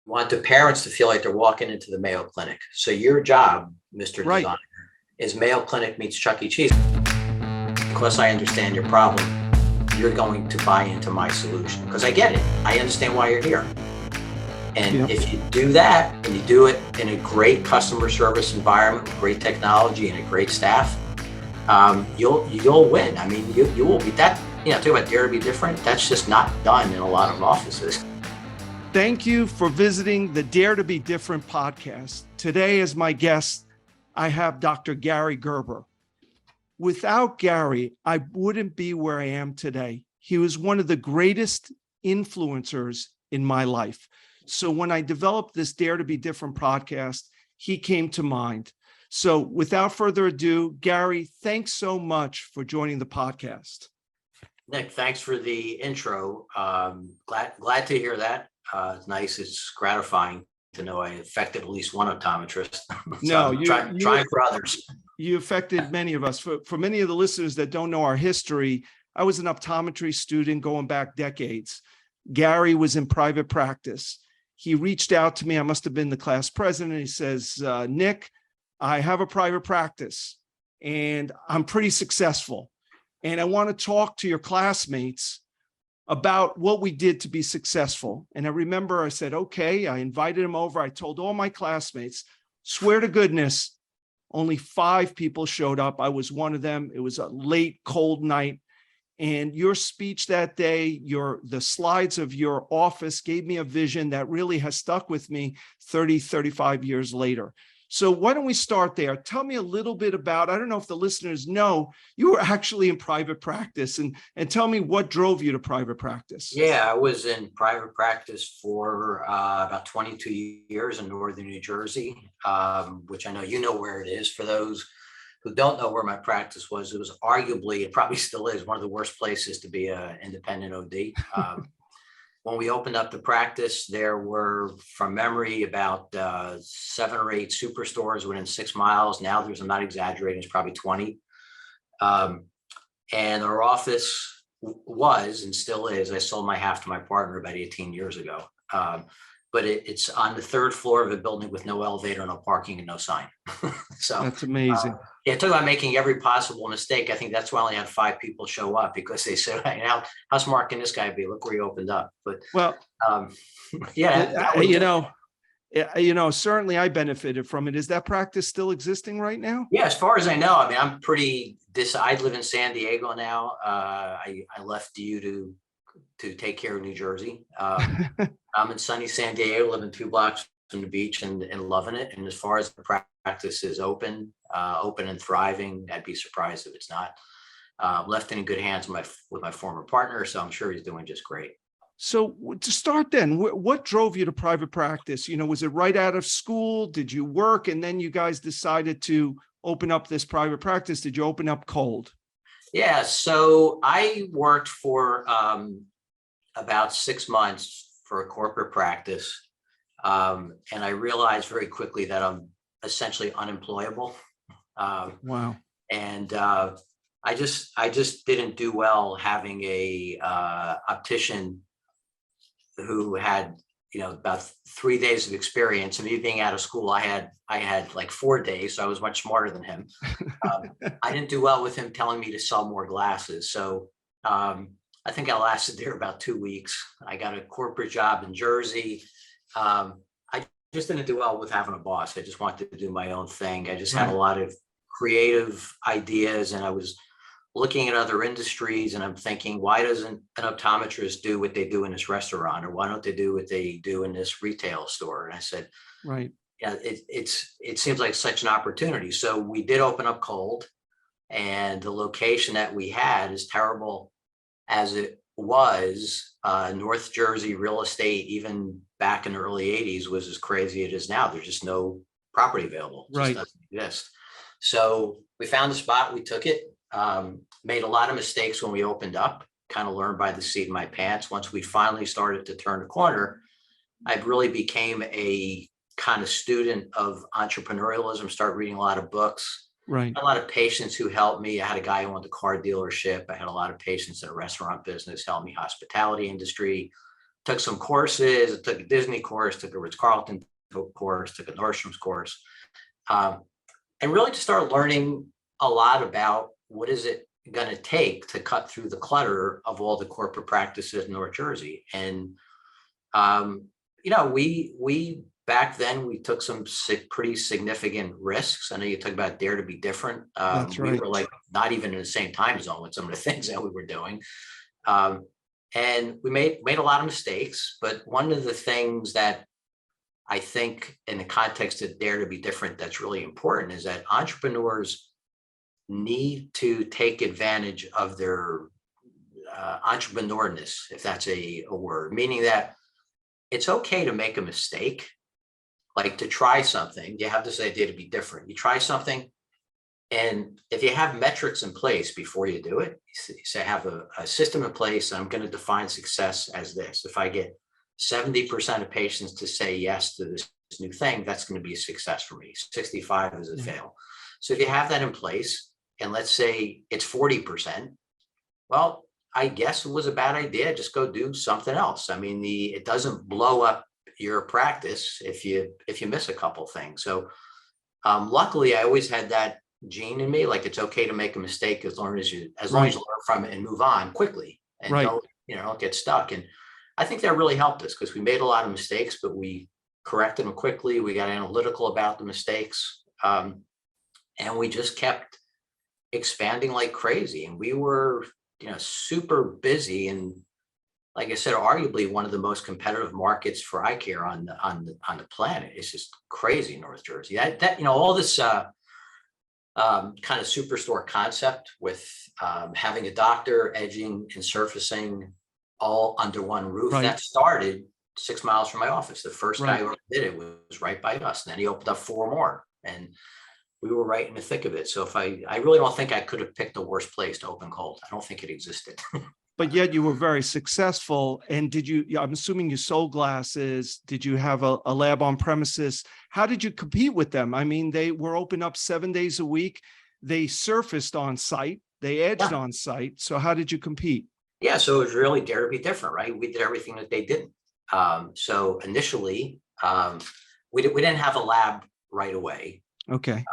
want the parents to feel like they're walking into the Mayo Clinic. So your job, Mr. Right. Designer, is Mayo Clinic meets Chuck E. Cheese. Because I understand your problem, you're going to buy into my solution because I get it. I understand why you're here. And if you do that and you do it in a great customer service environment with great technology and a great staff, you'll win. I mean, you will be that. Talk about dare to be different. That's just not done in a lot of offices. Thank you for visiting the Dare to Be Different podcast. Today, as my guest, I have Dr. Gary Gerber. Without Gary, I wouldn't be where I am today. He was one of the greatest influencers in my life. So when I developed this Dare to Be Different podcast, he came to mind. So without further ado, Gary, thanks so much for joining the podcast. Nick, thanks for the intro. Glad to hear that. It's nice. It's gratifying to know I affected at least one optometrist. No, trying for others. You affected many of us. For many of the listeners that don't know our history, I was an optometry student going back decades. Gary was in private practice. He reached out to me. I must have been the class president. He says, Nick, I have a private practice and I'm pretty successful. And I want to talk to your classmates about what we did to be successful. And I remember I said, okay, I invited him over. I told all my classmates, swear to goodness, only 5 people showed up. I was one of them. It was a late, cold night. And your speech that day, the slides of your office gave me a vision that really has stuck with me 30, 35 years later. So why don't we start there? Tell me a little bit about, I don't know if the listeners know, you were actually in private practice, and tell me what drove you to private practice. Yeah, I was in private practice for about 22 years in northern New Jersey, which I know you know where it is. For those who don't know where my practice was, it was arguably, it probably still is, one of the worst places to be an independent OD. When we opened up the practice, there were, from memory, about 7 or 8 superstores within 6 miles. Now I'm not exaggerating, it's probably 20. And our office was, and still is, I sold my half to my partner about 18 years ago. But it's on the 3rd floor of a building with no elevator, no parking, and no sign. So that's amazing. Talk about making every possible mistake. I think that's why I only had 5 people show up, because they said, hey, how smart can this guy be? Look where he opened up. But well, certainly I benefited from it. Is that practice still existing right now? Yeah, as far as I know. I mean, I live in San Diego now. I left you to take care of New Jersey. I'm in sunny San Diego, living 2 blocks from the beach and loving it. And as far as the practice is open and thriving, I'd be surprised if it's not. Left in good hands with my former partner, so I'm sure he's doing just great. So to start then, what drove you to private practice? Was it right out of school? Did you work and then you guys decided to open up this private practice? Did you open up cold? Yeah, so I worked for about 6 months for a corporate practice. And I realized very quickly that I'm essentially unemployable. Wow. And I just didn't do well having a optician who had, about 3 days of experience. And me being out of school, I had like 4 days, so I was much smarter than him. I didn't do well with him telling me to sell more glasses. So I think I lasted there about 2 weeks. I got a corporate job in Jersey. I just didn't do well with having a boss. I just wanted to do my own thing. I just had a lot of creative ideas, and I was looking at other industries, and I'm thinking, why doesn't an optometrist do what they do in this restaurant, or why don't they do what they do in this retail store? And I said, right. Yeah, it seems like such an opportunity. So we did open up cold, and the location that we had, is terrible as it was, North Jersey real estate, even back in the early 80s, was as crazy as it is now. There's just no property available. It just doesn't exist. So we found the spot, we took it, made a lot of mistakes when we opened up, kind of learned by the seat of my pants. Once we finally started to turn the corner, I really became a kind of student of entrepreneurialism, started reading a lot of books. Right. A lot of patients who helped me. I had a guy who owned a car dealership. I had a lot of patients in a restaurant business, helped me, hospitality industry, took some courses, took a Disney course, took a Ritz-Carlton course, took a Nordstrom's course, and really to start learning a lot about what is it going to take to cut through the clutter of all the corporate practices in North Jersey. And, we back then, we took some pretty significant risks. I know you talk about dare to be different. That's right. We were like not even in the same time zone with some of the things that we were doing. And we made a lot of mistakes, but one of the things that I think in the context of dare to be different, that's really important is that entrepreneurs need to take advantage of their entrepreneurness, if that's a word, meaning that it's okay to make a mistake, like to try something. You have this idea to be different. You try something, and if you have metrics in place before you do it, you say, I have a system in place, and I'm going to define success as this. If I get 70% of patients to say yes to this new thing, that's going to be a success for me. 65 is a fail. So if you have that in place, and let's say it's 40%, well, I guess it was a bad idea. Just go do something else. I mean, it doesn't blow up your practice if you miss a couple things. So luckily, I always had that gene in me. Like, it's okay to make a mistake as long as you learn from it and move on quickly, and don't get stuck. And I think that really helped us because we made a lot of mistakes, but we corrected them quickly. We got analytical about the mistakes, and we just kept expanding like crazy. And we were super busy, and like I said, arguably one of the most competitive markets for eye care on the planet. It's just crazy in North Jersey. That all this kind of superstore concept with having a doctor, edging, and surfacing all under one roof. That started 6 miles from my office. The first guy who did it was right by us, and then he opened up 4 more, and we were right in the thick of it. So I really don't think I could have picked a worse place to open cold. I don't think it existed. But yet you were very successful. And I'm assuming you sold glasses. Did you have a lab on premises? How did you compete with them? I mean, they were open up 7 days a week. They surfaced on site. They edged on site. So how did you compete? Yeah, so it was really dare to be different, right? We did everything that they didn't. So initially, we didn't have a lab right away. Okay.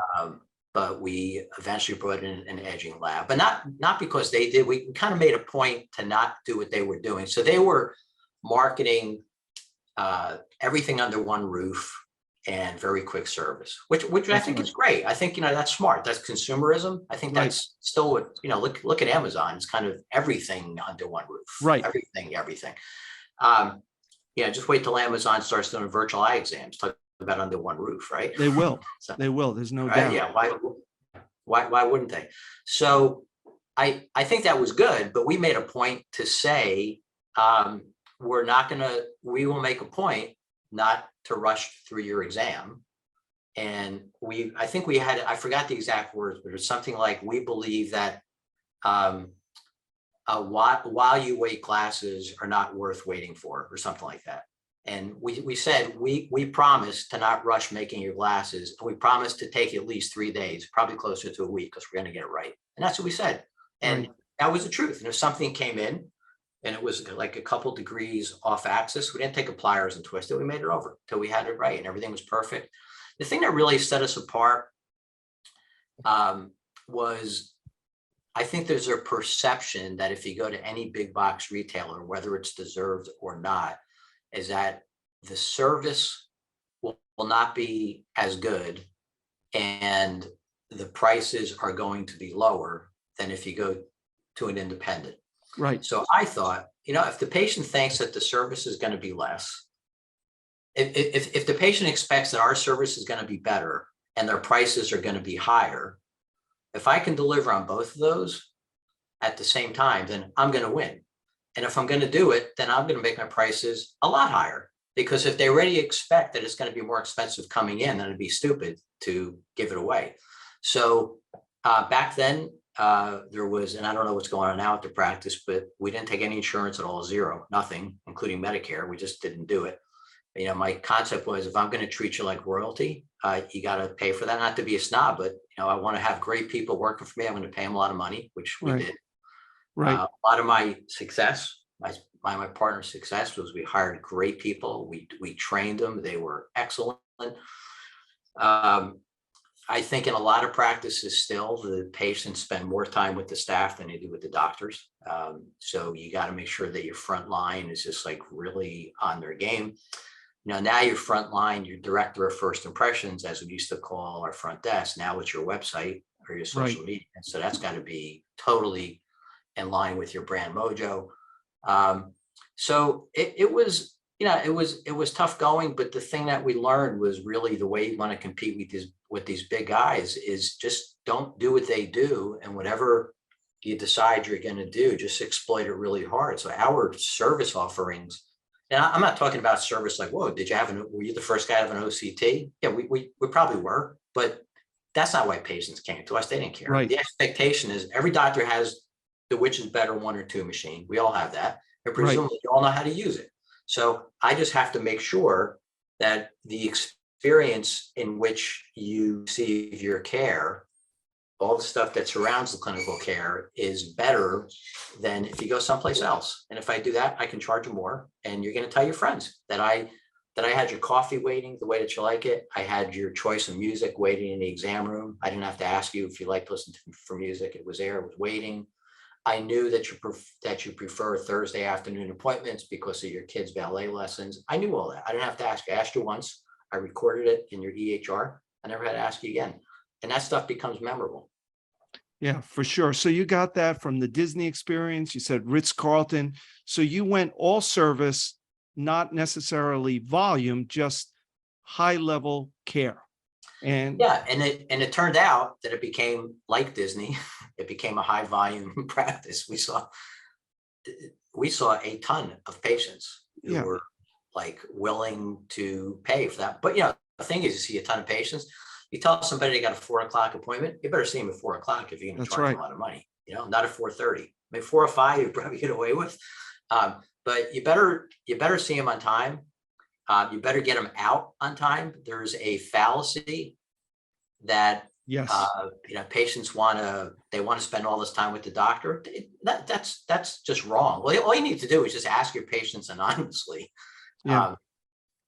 But we eventually brought in an edging lab, but not because they did. We kind of made a point to not do what they were doing. So they were marketing everything under one roof and very quick service, which I think is great. I think that's smart. That's consumerism. I think that's still what look at Amazon. It's kind of everything under one roof. Right. Everything. Just wait till Amazon starts doing virtual eye exams. Talk about under one roof, right? They will. So, they will. There's no doubt. Yeah. Why wouldn't they? So I think that was good, but we made a point to say we will make a point not to rush through your exam. And I think we had, I forgot the exact words, but it was something like, we believe that while you wait, glasses are not worth waiting for, or something like that. And we said, we promise to not rush making your glasses. And we promise to take at least 3 days, probably closer to a week, because we're going to get it right. And that's what we said. And that was the truth. And if something came in and it was like a couple degrees off axis, we didn't take a pliers and twist it. We made it over till we had it right, and everything was perfect. The thing that really set us apart was, I think there's a perception that if you go to any big box retailer, whether it's deserved or not, is that the service will not be as good and the prices are going to be lower than if you go to an independent. Right. So I thought, if the patient thinks that the service is going to be less, if the patient expects that our service is going to be better and their prices are going to be higher, if I can deliver on both of those at the same time, then I'm going to win. And if I'm going to do it, then I'm going to make my prices a lot higher, because if they already expect that it's going to be more expensive coming in, then it'd be stupid to give it away. So back then there was, and I don't know what's going on now at the practice, but we didn't take any insurance at all, zero, nothing, including Medicare. We just didn't do it. My concept was, if I'm going to treat you like royalty, you got to pay for that. Not to be a snob, but I want to have great people working for me. I'm going to pay them a lot of money, which we did. Right. A lot of my success, my partner's success was we hired great people. We trained them. They were excellent. I think in a lot of practices still, the patients spend more time with the staff than they do with the doctors. So you got to make sure that your front line is just like really on their game. Now your front line, your director of first impressions, as we used to call our front desk, now it's your website or your social Right. media. And so that's got to be totally in line with your brand mojo. So it was, it was tough going, but the thing that we learned was really the way you want to compete with these big guys is just don't do what they do, and whatever you decide you're going to do, just exploit it really hard. So our service offerings, and I'm not talking about service like, whoa, were you the first guy to have an OCT? Yeah, we probably were, but that's not why patients came to us. They didn't care. Right. The expectation is every doctor has the which is better 1 or 2 machine. We all have that. And presumably you all know how to use it. So I just have to make sure that the experience in which you receive your care, all the stuff that surrounds the clinical care, is better than if you go someplace else. And if I do that, I can charge you more. And you're going to tell your friends that I had your coffee waiting the way that you like it. I had your choice of music waiting in the exam room. I didn't have to ask you if you like to listen for music. It was there, it was waiting. I knew that you prefer Thursday afternoon appointments because of your kids' ballet lessons. I knew all that. I didn't have to ask you. I asked you once. I recorded it in your EHR. I never had to ask you again. And that stuff becomes memorable. Yeah, for sure. So you got that from the Disney experience. You said Ritz-Carlton. So you went all service, not necessarily volume, just high level care. And yeah, and it turned out that it became like Disney. It became a high volume practice. We saw a ton of patients who were like willing to pay for that. But the thing is, you see a ton of patients. You tell somebody they got a 4 o'clock appointment, you better see them at 4 o'clock if you're going to charge them a lot of money. Not at 4:30. I mean, 4 or 5, you probably get away with. But you better see them on time. You better get them out on time. There's a fallacy that patients want to spend all this time with the doctor. That's just wrong. Well, all you need to do is just ask your patients anonymously.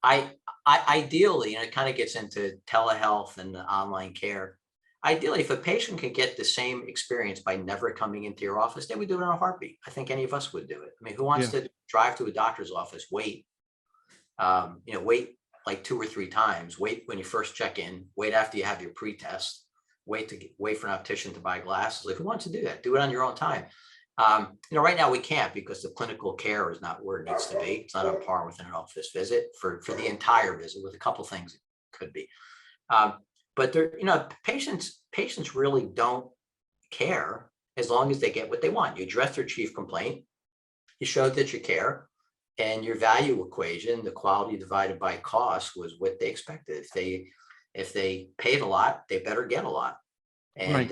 I ideally, and it kind of gets into telehealth and online care. Ideally, if a patient can get the same experience by never coming into your office, they would do it in a heartbeat. I think any of us would do it. I mean, who wants to drive to a doctor's office, wait like 2 or 3 times, wait when you first check in, wait after you have your pre-test, wait for an optician to buy glasses. Like, who wants to do that? Do it on your own time. Right now we can't because the clinical care is not where it needs to be. It's not on par with an office visit for the entire visit, with a couple things it could be. But patients really don't care as long as they get what they want. You address their chief complaint, you showed that you care, and your value equation, the quality divided by cost, was what they expected. If they paid a lot, they better get a lot. And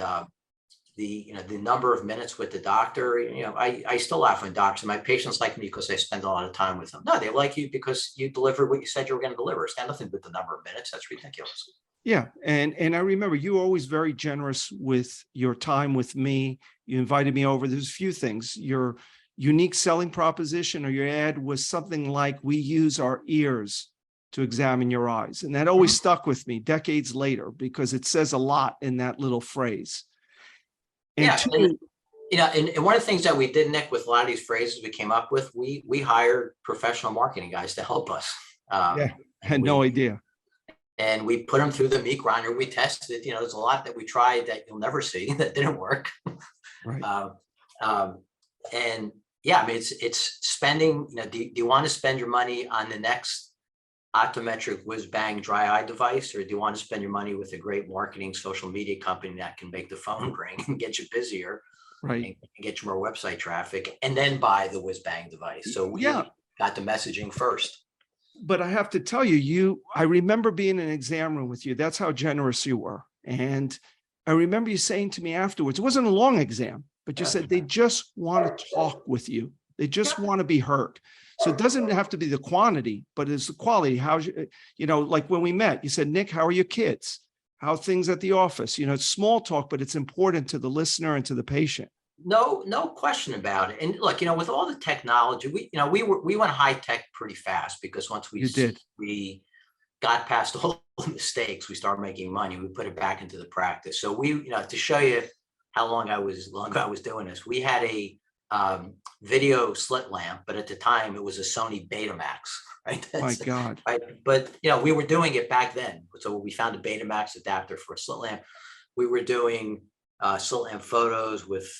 the number of minutes with the doctor, I still laugh when doctors, my patients like me because I spend a lot of time with them. No, they like you because you delivered what you said you were going to deliver. It's got nothing with the number of minutes. That's ridiculous. Yeah. And I remember you were always very generous with your time with me. You invited me over. There's a few things. Your unique selling proposition or your ad was something like, we use our ears to examine your eyes. And that always stuck with me decades later because it says a lot in that little phrase. And and one of the things that we did, Nick, with a lot of these phrases we came up with, we hired professional marketing guys to help us. I had no idea. And we put them through the meat grinder. We tested, there's a lot that we tried that you'll never see that didn't work. Right. And yeah, I mean, it's spending, do you want to spend your money on the next optometric whiz bang dry eye device, or do you want to spend your money with a great marketing social media company that can make the phone ring and get you busier, and get you more website traffic, and then buy the whiz bang device? So we got the messaging first. But I have to tell you, I remember being in an exam room with you. That's how generous you were. And I remember you saying to me afterwards, it wasn't a long exam, but you said they just want to talk with you. They just want to be heard. So it doesn't have to be the quantity, but it's the quality. How's like when we met, you said, Nick, how are your kids? How are things at the office? It's small talk, but it's important to the listener and to the patient. no question about it. And look, with all the technology, we went high tech pretty fast, because once You did. we got past all the mistakes, we started making money. We put it back into the practice. So to show you how long I was doing this, we had a video slit lamp, but at the time it was a Sony Betamax, right? My God. Right. But we were doing it back then. So we found a Betamax adapter for a slit lamp. We were doing slit lamp photos with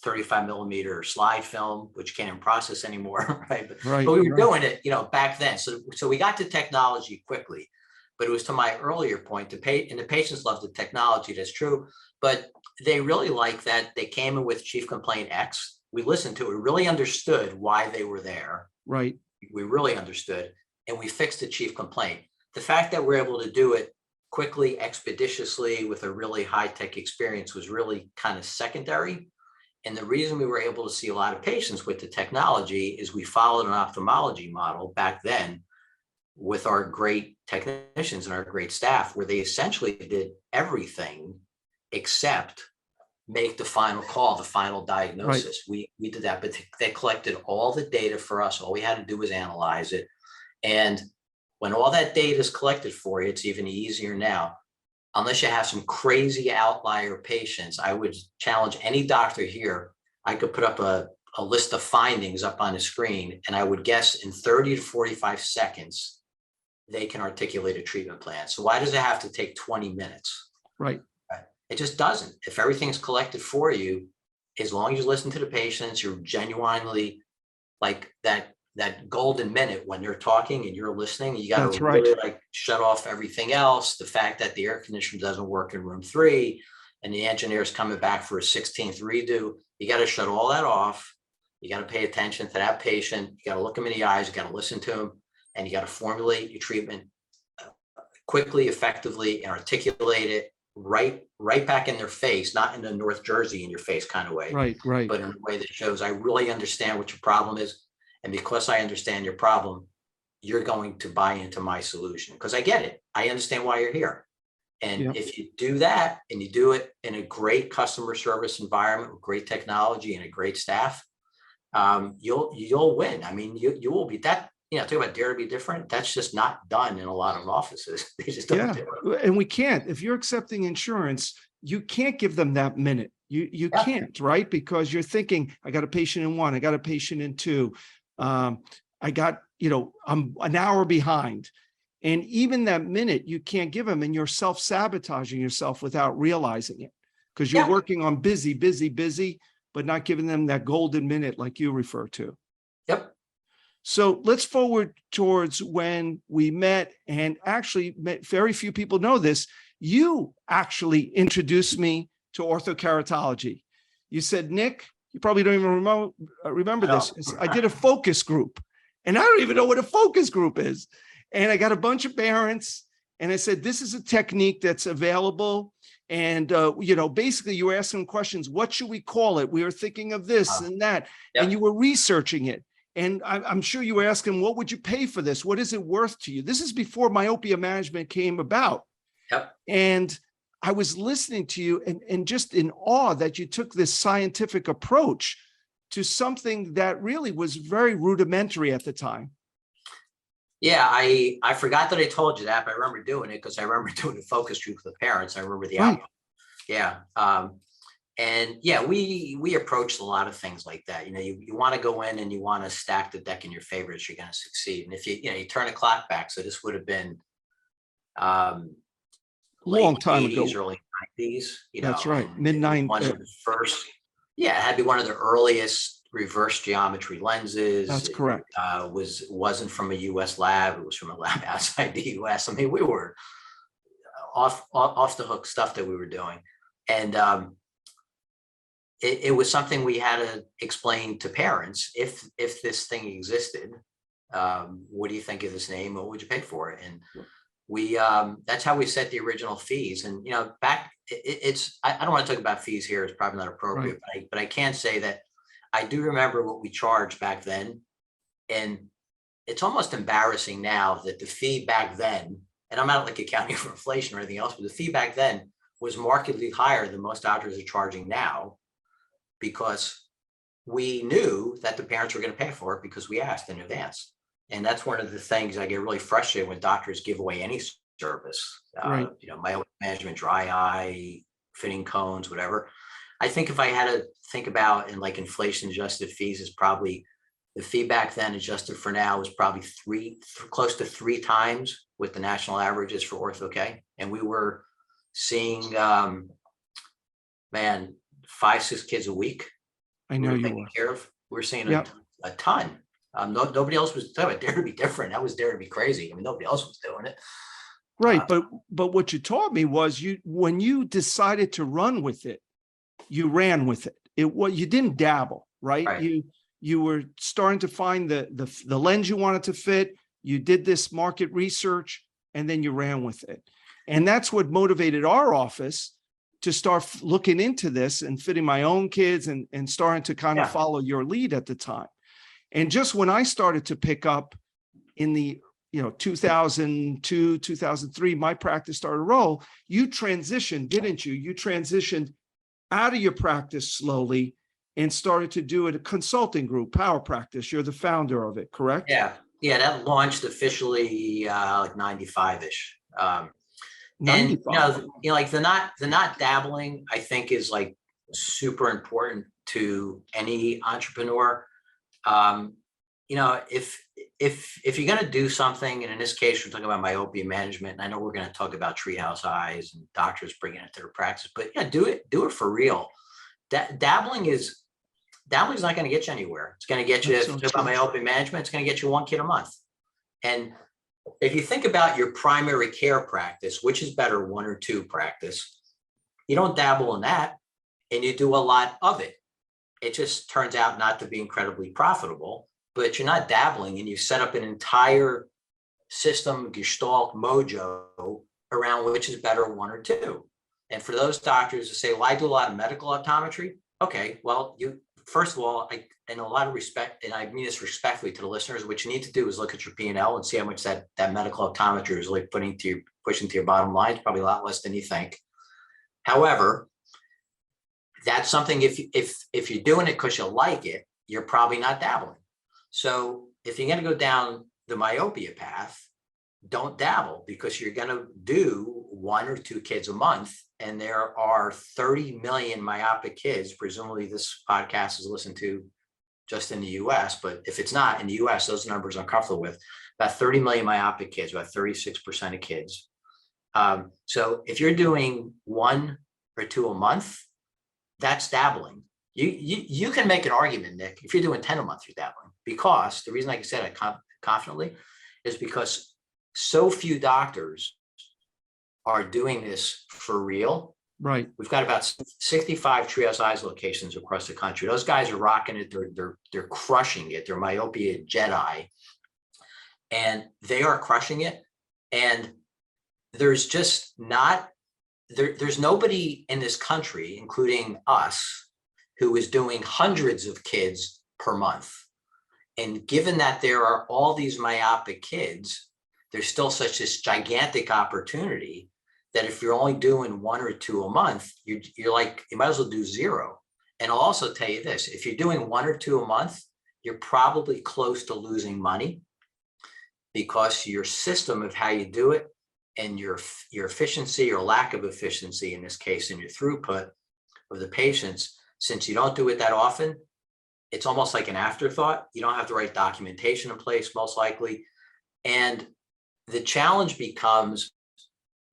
35 millimeter slide film, which can't even process anymore, right? Right. But we were doing it, back then. So we got to technology quickly. But it was to my earlier point, and the patients love the technology, that's true, but they really like that they came in with chief complaint X. We listened to it, really understood why they were there. Right. We really understood, and we fixed the chief complaint. The fact that we're able to do it quickly, expeditiously, with a really high-tech experience was really kind of secondary. And the reason we were able to see a lot of patients with the technology is we followed an ophthalmology model back then with our great technicians and our great staff, where they essentially did everything except make the final call, the final diagnosis. Right. We did that, but they collected all the data for us. All we had to do was analyze it. And when all that data is collected for you, it's even easier now. Unless you have some crazy outlier patients, I would challenge any doctor here. I could put up a list of findings up on the screen, and I would guess in 30 to 45 seconds, they can articulate a treatment plan. So why does it have to take 20 minutes? Right. It just doesn't. If everything's collected for you, as long as you listen to the patients, you're genuinely like that golden minute when they're talking and you're listening, you got to really shut off everything else. The fact that the air conditioner doesn't work in room 3 and the engineer's coming back for a 16th redo, you got to shut all that off. You got to pay attention to that patient. You got to look them in the eyes. You got to listen to them, and you got to formulate your treatment quickly, effectively, and articulate it right back in their face, not in the North Jersey in your face kind of way, right, but in a way that shows I really understand what your problem is. And because I understand your problem, you're going to buy into my solution because I get it. I understand why you're here. And if you do that and you do it in a great customer service environment with great technology and a great staff, you'll win. I mean, you will be that. Talk about dare to be different. That's just not done in a lot of offices. They just don't do it. And we can't. If you're accepting insurance, you can't give them that minute. You can't, right? Because you're thinking, I got a patient in 1, I got a patient in 2. I got, I'm an hour behind. And even that minute, you can't give them, and you're self-sabotaging yourself without realizing it because you're working on busy, but not giving them that golden minute like you refer to. Yep. So let's forward towards when we met, and actually very few people know this. You actually introduced me to orthokeratology. You said, Nick, you probably don't even remember this. I did a focus group, and I don't even know what a focus group is. And I got a bunch of parents, and I said, this is a technique that's available. And, basically you were asking questions. What should we call it? We were thinking of this and that, and you were researching it. And I'm sure you were asking, what would you pay for this? What is it worth to you? This is before myopia management came about. Yep. And I was listening to you and just in awe that you took this scientific approach to something that really was very rudimentary at the time. Yeah, I forgot that I told you that, but I remember doing it because I remember doing the focus group with the parents. I remember the outcome. Yeah. And we approached a lot of things like that. You want to go in and you want to stack the deck in your favor that you're going to succeed. And if you turn the clock back, so this would have been long time 80s, ago, early 90s. That's right, mid-90s. One of the first, it had to be one of the earliest reverse geometry lenses. That's correct. Wasn't from a U.S. lab. It was from a lab outside the U.S. I mean, we were off the hook stuff that we were doing, and it was something we had to explain to parents. If this thing existed, what do you think of this name? What would you pay for it? And we that's how we set the original fees. And back I don't want to talk about fees here. It's probably not appropriate, but I can say that I do remember what we charged back then, and it's almost embarrassing now that the fee back then, and I'm not like accounting for inflation or anything else, but the fee back then was markedly higher than most doctors are charging now. because we knew that the parents were going to pay for it because we asked in advance. And that's one of the things I get really frustrated when doctors give away any service, Right. myopia management, dry eye, fitting cones, whatever. I think if I had to think about in like inflation adjusted fees is probably the fee back then adjusted for now was probably close to 3 times what the national average is for ortho-K. And we were seeing, 5, 6 kids a week. I know We were you taking were. care of. We're seeing Yep. a ton. Nobody else was doing it. Dare to be different. That was Dare to be crazy. I mean, nobody else was doing it. Right. But what you taught me was when you decided to run with it, you ran with it. You didn't dabble, right? Right. You were starting to find the lens you wanted to fit. You did this market research and then you ran with it. And that's what motivated our office to start looking into this and fitting my own kids and starting to kind of follow your lead at the time. And just when I started to pick up in the 2002, 2003, my practice started to roll, you transitioned, didn't you? You transitioned out of your practice slowly and started to do it a consulting group, Power Practice. You're the founder of it, correct? Yeah. That launched officially like 95-ish. And 95. like the not dabbling, I think is like super important to any entrepreneur. If you're going to do something, and in this case, we're talking about myopia management, and I know we're going to talk about Treehouse Eyes and doctors bringing it to their practice, but do it for real. Dabbling is not going to get you anywhere. It's going to get you, if you talk about myopia management, it's going to get you 1 kid a month. And if you think about your primary care practice, which is better, 1 or 2 practice, you don't dabble in that and you do a lot of it. It just turns out not to be incredibly profitable, but you're not dabbling and you set up an entire system, gestalt, mojo around which is better, 1 or 2. And for those doctors to say, well, I do a lot of medical optometry. Okay, well, first of all, in a lot of respect, and I mean this respectfully to the listeners, what you need to do is look at your P&L and see how much that medical optometry is like pushing to your bottom line. It's probably a lot less than you think. However, that's something, if you're doing it because you like it, you're probably not dabbling. So if you're going to go down the myopia path, don't dabble, because you're going to do 1 or 2 kids a month. And there are 30 million myopic kids. Presumably this podcast is listened to just in the US, but if it's not in the US, those numbers I'm comfortable with. About 30 million myopic kids, about 36% of kids. So if you're doing 1 or 2 a month, that's dabbling. You can make an argument, Nick, if you're doing 10 a month, you're dabbling, because the reason I can say that confidently is because so few doctors are doing this for real. Right. We've got about 65 Treehouse Eyes locations across the country. Those guys are rocking it. They're crushing it. They're myopia Jedi, and they are crushing it. And there's just not there's nobody in this country, including us, who is doing hundreds of kids per month. And given that there are all these myopic kids, there's still such this gigantic opportunity that if you're only doing 1 or 2 a month, you're like, you might as well do 0. And I'll also tell you this, if you're doing 1 or 2 a month, you're probably close to losing money, because your system of how you do it and your efficiency or lack of efficiency, in this case, in your throughput of the patients, since you don't do it that often, it's almost like an afterthought. You don't have the right documentation in place, most likely. And the challenge becomes,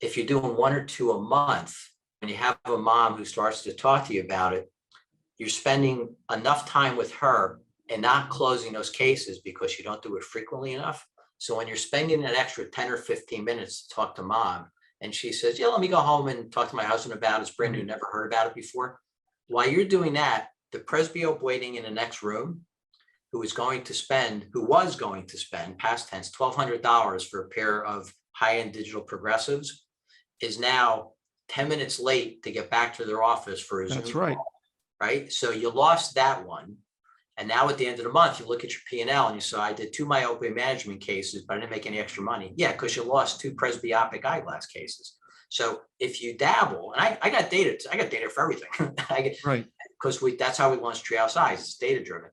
if you're doing 1 or 2 a month, and you have a mom who starts to talk to you about it, you're spending enough time with her and not closing those cases because you don't do it frequently enough. So when you're spending an extra 10 or 15 minutes to talk to mom, and she says, yeah, let me go home and talk to my husband about it. It's brand new, never heard about it before. While you're doing that, the presbyope waiting in the next room, who was going to spend, past tense, $1,200 for a pair of high-end digital progressives, is now 10 minutes late to get back to their office for a Zoom call, right? So you lost that one. And now at the end of the month, you look at your P&L and you say, I did 2 myopia management cases, but I didn't make any extra money. Yeah, because you lost 2 presbyopic eyeglass cases. So if you dabble, and I got data for everything. because that's how we launched Treehouse Eyes. It's data driven.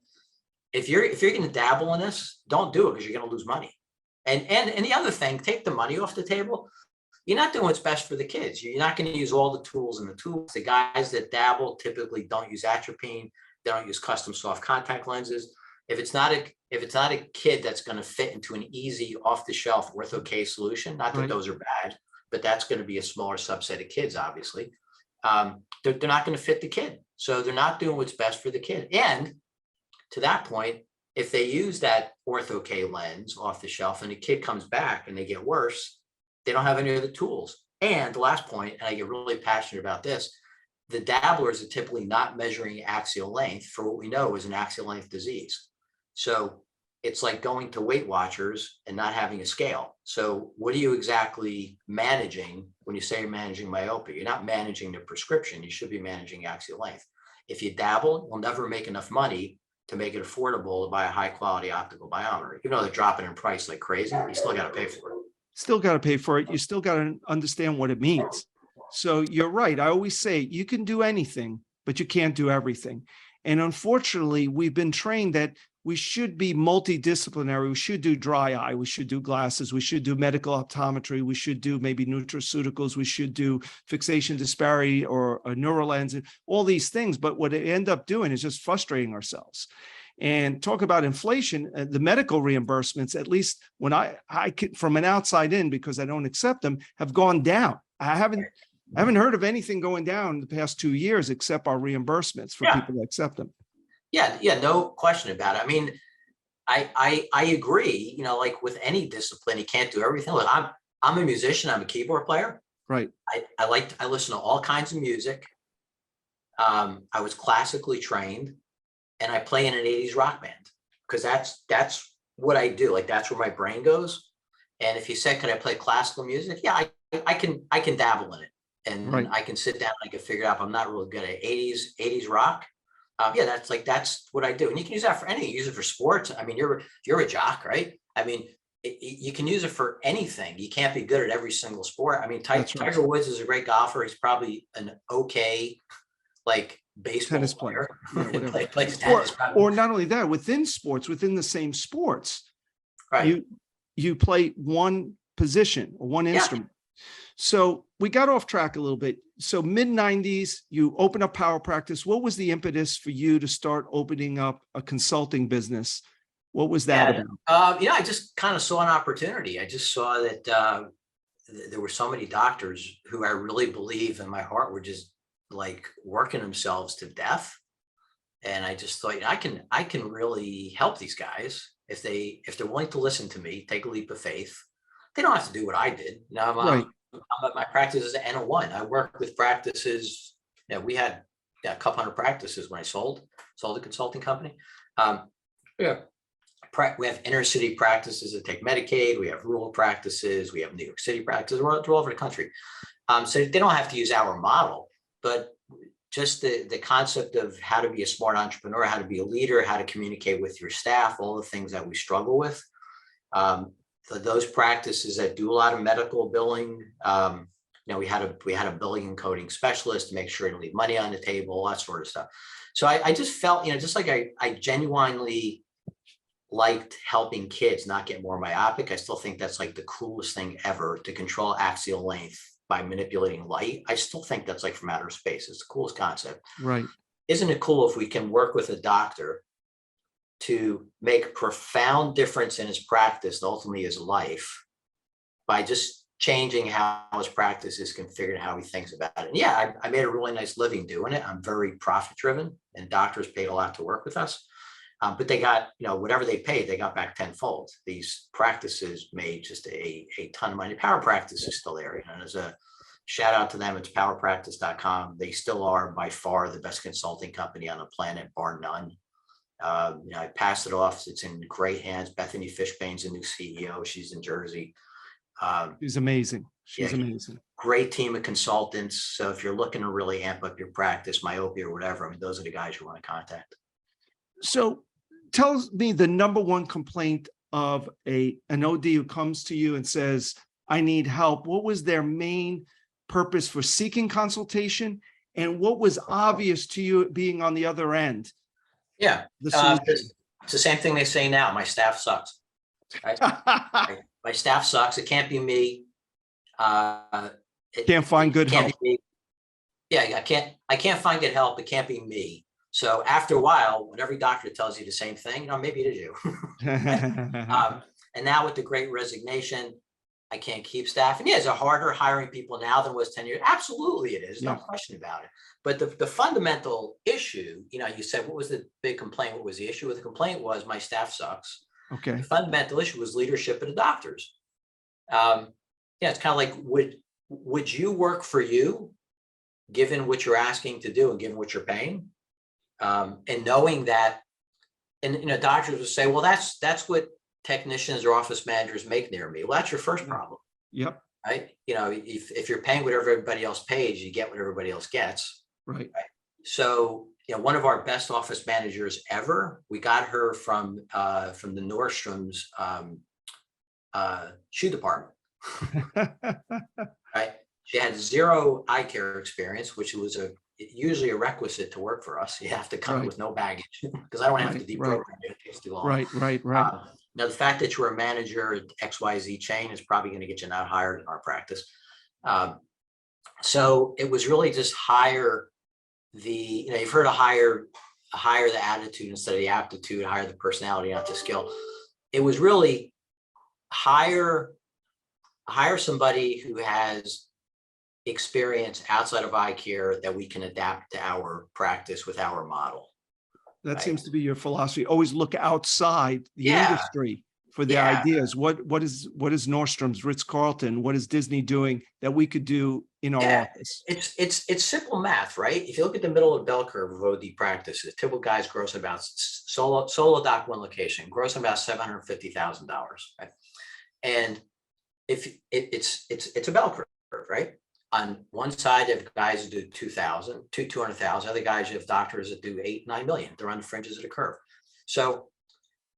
If you're going to dabble in this, don't do it because you're going to lose money. And the other thing, take the money off the table. You're not doing what's best for the kids. You're not going to use all the tools in the tools. The guys that dabble typically don't use atropine. They don't use custom soft contact lenses. If it's not a kid that's going to fit into an easy off-the-shelf ortho-K solution, not that those are bad, but that's going to be a smaller subset of kids, obviously. They're not going to fit the kid. So they're not doing what's best for the kid. And to that point, if they use that ortho-K lens off the shelf and the kid comes back and they get worse, they don't have any of the tools. And the last point, and I get really passionate about this, the dabblers are typically not measuring axial length for what we know is an axial length disease. So it's like going to Weight Watchers and not having a scale. So what are you exactly managing when you say you're managing myopia? You're not managing the prescription. You should be managing axial length. If you dabble, you'll never make enough money to make it affordable to buy a high quality optical biometer. Even though they're dropping in price like crazy, you still got to pay for it. Still got to pay for it. You still got to understand what it means. So you're right. I always say you can do anything, but you can't do everything. And unfortunately, we've been trained that we should be multidisciplinary. We should do dry eye. We should do glasses. We should do medical optometry. We should do maybe nutraceuticals. We should do fixation disparity or a neurolens, all these things. But what they end up doing is just frustrating ourselves. And talk about inflation, the medical reimbursements, at least when I could, from an outside in, because I don't accept them, have gone down. I haven't heard of anything going down in the past 2 years except our reimbursements for people that accept them. Yeah, no question about it. I mean, I agree, you know, like with any discipline, you can't do everything. Look, I'm a musician, I'm a keyboard player. Right. I listen to all kinds of music. I was classically trained and I play in an 80s rock band because that's what I do. Like that's where my brain goes. And if you said, can I play classical music? Yeah, I can dabble in it. And I can sit down and I can figure it out. I'm not really good at 80s rock. Yeah, that's what I do. And you can use that for anything. Use it for sports. I mean, you're a jock, right? I mean, you can use it for anything. You can't be good at every single sport. I mean, Tiger Woods is a great golfer. He's probably an okay, like baseball tennis player. Yeah, plays tennis, or not only that, within sports, within the same sports, right? You play one position or one instrument. So we got off track a little bit. So mid-90s, you open up Power Practice. What was the impetus for you to start opening up a consulting business? What was that about? I just kind of saw an opportunity. I just saw that there were so many doctors who I really believe in my heart were just like working themselves to death. And I just thought, I can really help these guys if they're willing to listen to me, take a leap of faith. They don't have to do what I did. Now, my practice is an N01. I work with practices. We had a couple hundred practices when I sold a consulting company. We have inner city practices that take Medicaid. We have rural practices. We have New York City practices. We're all over the country. So they don't have to use our model, but just the concept of how to be a smart entrepreneur, how to be a leader, how to communicate with your staff, all the things that we struggle with. For those practices that do a lot of medical billing, we had a billing and coding specialist to make sure to leave money on the table, all that sort of stuff. So I just felt, just like I genuinely liked helping kids not get more myopic. I still think that's like the coolest thing ever, to control axial length by manipulating light. I still think that's like from outer space. It's the coolest concept. Right. Isn't it cool if we can work with a doctor to make a profound difference in his practice, and ultimately his life, by just changing how his practice is configured and how he thinks about it? And yeah, I made a really nice living doing it. I'm very profit driven, and doctors paid a lot to work with us. But they got, whatever they paid, they got back tenfold. These practices made just a ton of money. Power Practice is still there. And as a shout out to them, it's powerpractice.com. They still are by far the best consulting company on the planet, bar none. I passed it off. It's in great hands. Bethany Fishbane's a new CEO. She's in Jersey. She's amazing. She's amazing. Great team of consultants. So if you're looking to really amp up your practice, myopia or whatever, those are the guys you want to contact. So tell me the number one complaint of an OD who comes to you and says, I need help. What was their main purpose for seeking consultation? And what was obvious to you being on the other end? Yeah. The solution. It's the same thing they say now. My staff sucks. Right? My staff sucks. It can't be me. Can't find good can't help. be me. Yeah, I can't find good help. It can't be me. So after a while, when every doctor tells you the same thing, maybe it is you. And now with the Great Resignation, I can't keep staff. And yeah, is it harder hiring people now than it was 10 years? Absolutely it is. No question about it. But the fundamental issue, you said, what was the big complaint? What was the issue? With the complaint was my staff sucks. Okay. The fundamental issue was leadership of the doctors. It's kind of like, would you work for you, given what you're asking to do and given what you're paying? And knowing that, and doctors would say, well, that's what technicians or office managers make near me. Well, that's your first problem. Yep. Right. If you're paying whatever everybody else pays, you get what everybody else gets. Right. So, one of our best office managers ever, we got her from the Nordstrom's shoe department. Right. She had zero eye care experience, which was usually a requisite to work for us. You have to come with no baggage because I don't have to deprogram you. It takes too long. Right. Now, the fact that you're a manager at XYZ chain is probably going to get you not hired in our practice. So it was really just hire you've heard of hire the attitude instead of the aptitude, hire the personality, not the skill. It was really hire somebody who has experience outside of eye care that we can adapt to our practice with our model. That seems to be your philosophy. Always look outside the industry for the ideas. What is Nordstrom's, Ritz-Carlton? What is Disney doing that we could do in our office? It's simple math, right? If you look at the middle of the bell curve of OD practices, typical guys gross about solo doc one location, gross about $750,000, right? And if it's a bell curve, right? On one side, you have guys who do 200,000. Other guys, you have doctors that do 8-9 million. They're on the fringes of the curve. So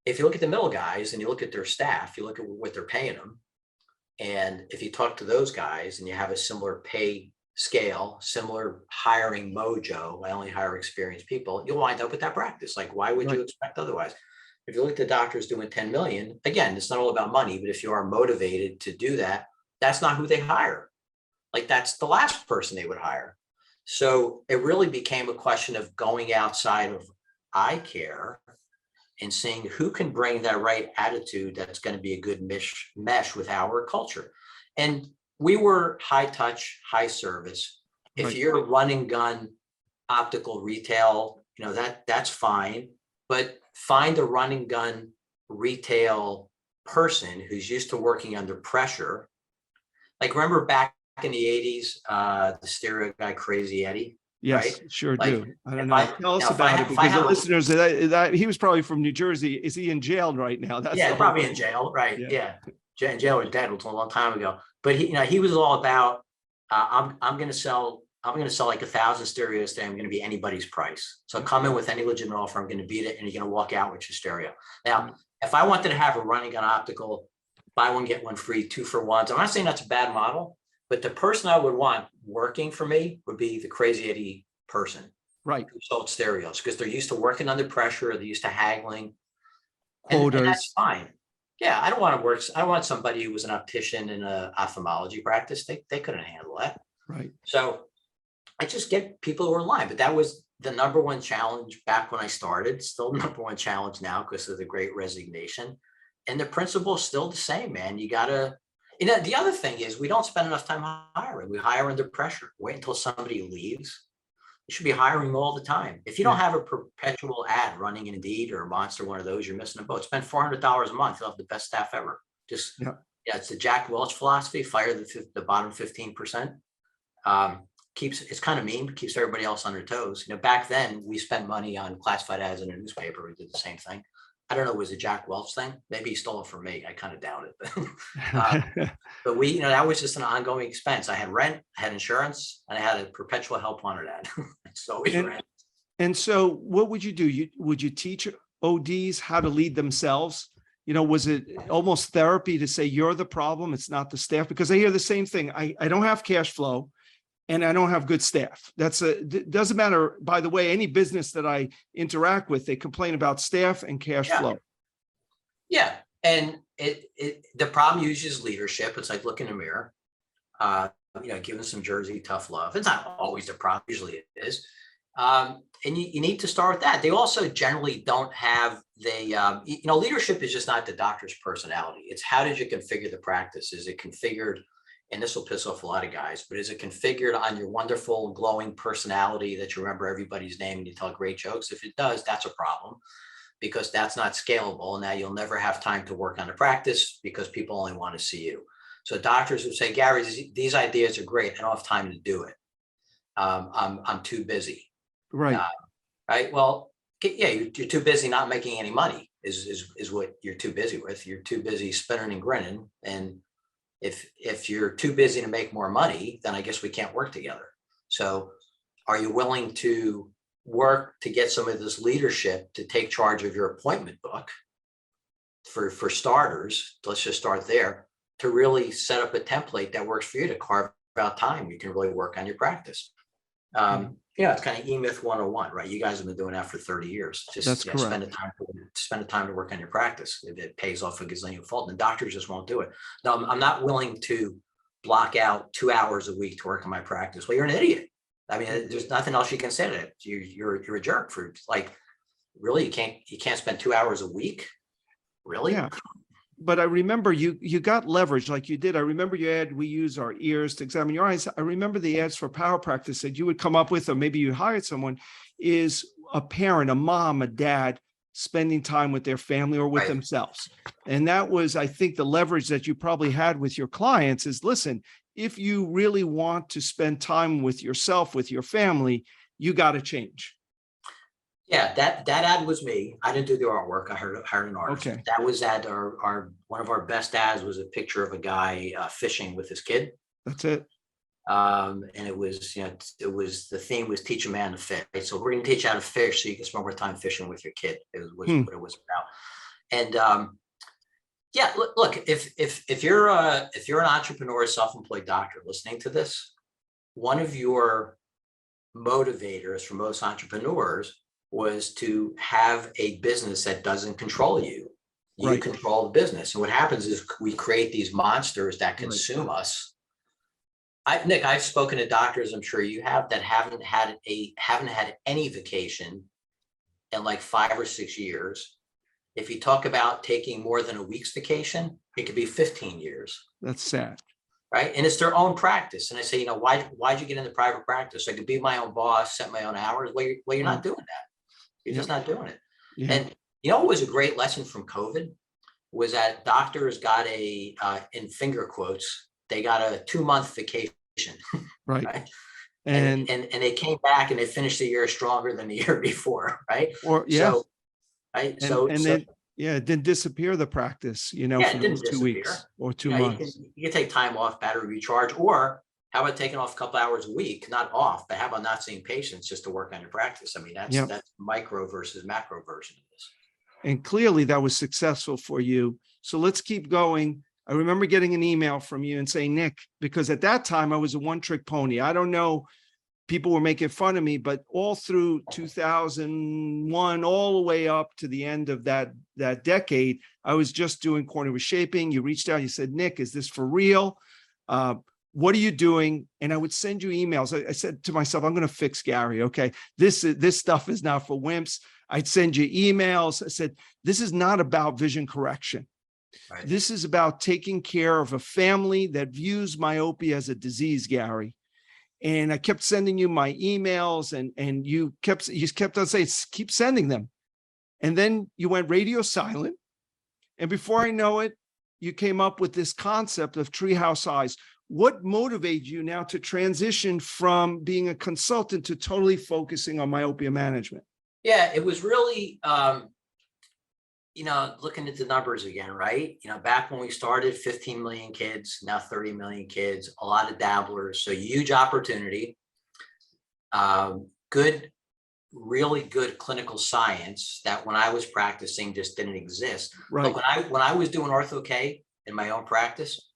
if you look at the middle guys and you look at their staff, you look at what they're paying them. And if you talk to those guys and you have a similar pay scale, similar hiring mojo, I only hire experienced people, you'll wind up with that practice. Like, why would you expect otherwise? If you look at the doctors doing 10 million, again, it's not all about money, but if you are motivated to do that, that's not who they hire. Like, that's the last person they would hire. So it really became a question of going outside of eye care and seeing who can bring that right attitude that's going to be a good mesh with our culture. And we were high touch, high service. If you're run and gun optical retail, that's fine. But find a run and gun retail person who's used to working under pressure. Like, remember back in the 80s, the stereo guy, Crazy Eddie? Yes, right? sure do. I don't know. Tell us about it, because the listeners, that he was probably from New Jersey. Is he in jail right now? That's probably in jail, right? Yeah. In jail or dead. It was a long time ago. But he was all about, I'm going to sell like 1,000 stereos today. I'm going to be anybody's price. So come in with any legitimate offer. I'm going to beat it, and you're going to walk out with your stereo. Now, if I wanted to have a running gun optical, buy one, get one free, 2-for-1s. I'm not saying that's a bad model. But the person I would want working for me would be the Crazy Eddie person, right? Who sold stereos, because they're used to working under pressure. They're used to haggling, and that's fine. Yeah, I don't want somebody who was an optician in an ophthalmology practice. They couldn't handle that, right? So I just get people who are in line. But that was the number one challenge back when I started. Still the number one challenge now because of the Great Resignation, and the principle is still the same, man. You gotta. The other thing is we don't spend enough time hiring. We hire under pressure. Wait until somebody leaves. You should be hiring all the time. If you don't have a perpetual ad running in Indeed or Monster, one of those, you're missing a boat. Spend $400 a month. You'll have the best staff ever. It's the Jack Welch philosophy. Fire the bottom 15%. It's kind of mean, but keeps everybody else on their toes. Back then we spent money on classified ads in a newspaper. We did the same thing. I don't know, was it Jack Welch thing? Maybe he stole it from me. I kind of doubt it. But that was just an ongoing expense. I had rent, I had insurance, and I had a perpetual help wanted ad. It's always rent. And so what would you do? Would you teach ODs how to lead themselves? Was it almost therapy to say, you're the problem, it's not the staff? Because I hear the same thing. I don't have cash flow. and I don't have good staff. Doesn't matter. By the way, any business that I interact with, they complain about staff and cash flow. Yeah. And the problem usually is leadership. It's like look in the mirror, giving some Jersey tough love. It's not always the problem. Usually it is. And you need to start with that. They also generally don't have leadership is just not the doctor's personality. It's how did you configure the practice? Is it configured, and this will piss off a lot of guys, but is it configured on your wonderful glowing personality that you remember everybody's name and you tell great jokes? If it does, that's a problem, because that's not scalable. Now you'll never have time to work on the practice because people only want to see you. So doctors would say, Gary, these ideas are great. I don't have time to do it. I'm too busy. Right. Right. Well, yeah, you're too busy not making any money is what you're too busy with. You're too busy spinning and grinning. And if you're too busy to make more money, then I guess we can't work together. So are you willing to work to get some of this leadership to take charge of your appointment book for starters? Let's just start there, to really set up a template that works for you to carve out time. You can really work on your practice. It's kind of E-Myth 101, right? You guys have been doing that for 30 years. Just That's correct. Spend the time to work on your practice. It pays off a gazillion fold, and doctors just won't do it. No, I'm not willing to block out 2 hours a week to work on my practice. Well, you're an idiot. I mean, there's nothing else you can say to it. You're a jerk for, like, really, you can't spend 2 hours a week. Really? Yeah. But I remember you got leverage like you did. I remember you had, we use our ears to examine your eyes. I remember the ads for power practice that you would come up with, or maybe you hired someone, is a parent, a mom, a dad spending time with their family or with themselves. And that was, I think, the leverage that you probably had with your clients is, listen, if you really want to spend time with yourself, with your family, you got to change. Yeah, that ad was me. I didn't do the artwork. I hired an artist. Okay. That was at one of our best ads was a picture of a guy fishing with his kid. That's it. And it was, the theme was teach a man to fish. Right? So we're going to teach you how to fish so you can spend more time fishing with your kid. It was what it was about. And look, if you're an entrepreneur, self-employed doctor listening to this, one of your motivators for most entrepreneurs was to have a business that doesn't control you. You control the business. And what happens is we create these monsters that consume us. Nick, I've spoken to doctors, I'm sure you have, that haven't had any vacation in like 5 or 6 years. If you talk about taking more than a week's vacation, it could be 15 years. That's sad. Right. And it's their own practice. And I say, why'd you get into private practice? I could be my own boss, set my own hours. Well, you're not doing that. You're just not doing it. Yeah. And what was a great lesson from COVID was that doctors got in finger quotes, they got a 2-month vacation. Right. And they came back and they finished the year stronger than the year before. Right. So, right. Then it didn't disappear, the practice, for those 2 weeks or 2 months. You can take time off, battery recharge, or how about taking off a couple hours a week, not off, but how about not seeing patients just to work on your practice? I mean, that's micro versus macro version of this. And clearly that was successful for you. So let's keep going. I remember getting an email from you and saying, Nick, because at that time I was a one-trick pony. I don't know, people were making fun of me, but all through 2001, all the way up to the end of that decade, I was just doing cornea reshaping. You reached out, you said, Nick, is this for real? What are you doing? And I would send you emails. I said to myself, I'm going to fix Gary. Okay. This stuff is not for wimps. I'd send you emails. I said, this is not about vision correction. Right. This is about taking care of a family that views myopia as a disease, Gary. And I kept sending you my emails, and you kept on saying, keep sending them. And then you went radio silent. And before I know it, you came up with this concept of Treehouse Eyes. What motivated you now to transition from being a consultant to totally focusing on myopia management? Yeah, it was really, looking at the numbers again, right? Back when we started, 15 million kids, now 30 million kids, a lot of dabblers. So huge opportunity, really good clinical science that when I was practicing just didn't exist. Right. But when I was doing Ortho K in my own practice,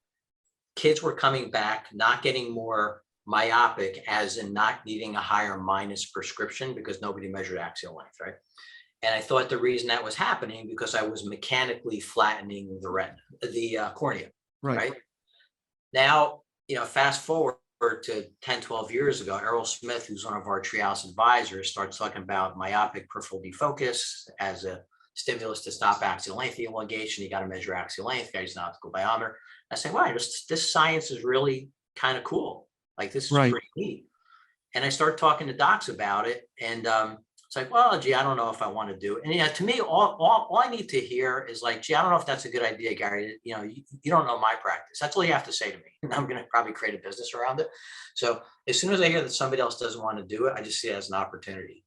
kids were coming back, not getting more myopic as in not needing a higher minus prescription because nobody measured axial length, right? And I thought the reason that was happening because I was mechanically flattening the retina, the cornea, right? Now, fast forward to 10, 12 years ago, Errol Smith, who's one of our Treehouse advisors, starts talking about myopic peripheral defocus as a stimulus to stop axial length elongation. You got to measure axial length, got to use an optical biometer. I say, wow, this science is really kind of cool. Like, this is pretty neat. And I start talking to docs about it. And it's like, well, gee, I don't know if I want to do it. And to me, all I need to hear is like, gee, I don't know if that's a good idea, Gary. You don't know my practice. That's all you have to say to me. And I'm going to probably create a business around it. So as soon as I hear that somebody else doesn't want to do it, I just see it as an opportunity.